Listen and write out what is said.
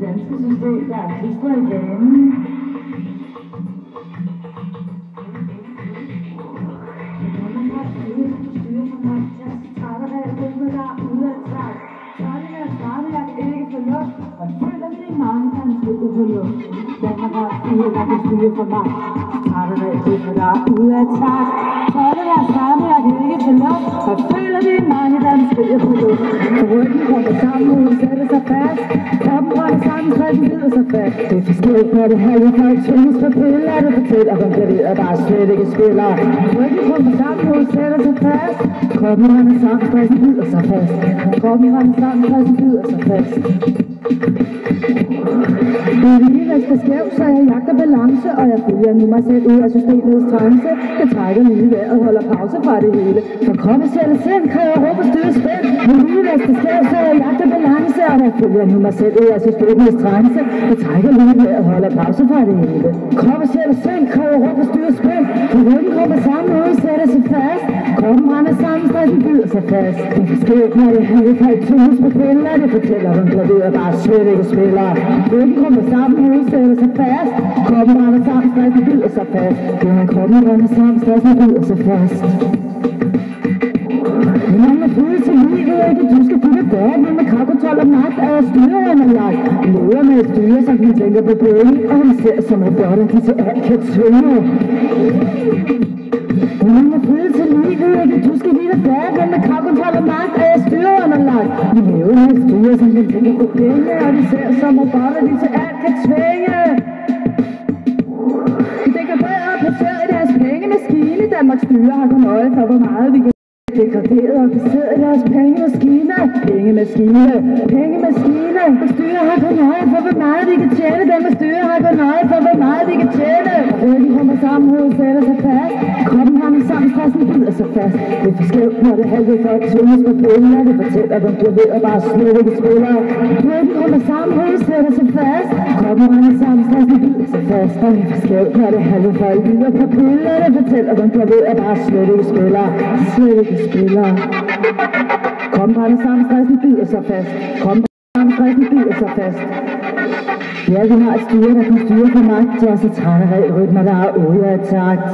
danske system, der er klistret i ganen. Man kan styre for mig, jeg træder af rytme, der er ude af træk. Træning er smarte, jeg kan ikke få luft, og føler min mange kan slippe på luft. Danmark har styre, der kan styre for mig. Træder af rytme, der er ude af træk. Træning er smarte, jeg kan ikke få luft, og føler min mange kan slippe på luft. Ryggen kommer sammen, hovedet sætter sig fast. Kroppen holder sammen, stressen bider sig fast. Det er forskelligt, når det halve folk tvinges på piller. Det fortæller, hvem klaverer, der er slet ikke spiller. Ryggen kommer sammen, hovedet sætter sig fast. Kroppen holder sammen, stressen bider sig fast. Kroppen holder sammen, stressen bider sig fast. Det ligevægt er skæv, så jeg jagter balance, og jeg følger nu mig selv ud af systemets trance. Jeg trækker lige vejret, holder pause fra det hele. For kroppen selv og sind kræver råb og styre spænd. Det ligevægt er skæv, så jeg jagter balance, og jeg følger nu mig selv ud af systemets trance. Jeg trækker lige vejret, holder pause fra det hele. Kroppen selv og sind kræver råb og styre spænd. For ryggen kommer sammen, hovedet sætter sig fast. Kroppen render sammen, stressen bider sig fast. Det er forskelligt, når det halve folk tvinges på piller. Det fortæller, hvem klaverer, der er slet ikke spiller. Ryggen kommer sammen, hovedet sætter sig fast. Kroppen render sammen, stressen bider sig fast. Kroppen render sammen, stressen bider sig fast. Man må føle til livet, ikke? Du skal kunne gøre det med kravkontrol og magt, og styreunderlagt. Lever med et styre, som vi tænker på penge, og vi ser som robotter, de til alt kan tvinge. Man må føle til livet, ikke? Du skal lige gøre det med kravkontrol og magt, og styreunderlagt. Vi lever med et styre, som vi tænker på penge, og de ser som robotter, de til alt kan tvinge. De tænker bedre og placeret i deres pengemaskine. Danmarks styre har kun øje for, hvor meget vi kan degraderet og baseret i deres pengemaskiner. Pengemaskiner. Den styre har kun øje for, hvor meget de kan tjene. Den med styre har kun øje for, hvor meget de kan tjene. Ryggen kommer sammen, hovedet sætter sig fast. Kroppen rammer sammen, stressen bider sig fast. Det er forskelligt, når det halve folk tvinges på piller. Det fortæller, hvem klaverer, bare slet ikke spiller. Ryggen kommer sammen, hovedet sætter sig fast. Kroppen rammer sammen, stressen bider sig fast. Og det er forskelligt, når det halve folk lyder på piller. Det fortæller, hvem klaverer, bare slet ikke spiller. Slet ikke spiller. Kroppen render sammen, stressen bider sig fast. Kroppen sammen, stressen bider sig fast. Ja, vi har et styre, der kan styre på magt, og så træner rytmer, der er ude af takt.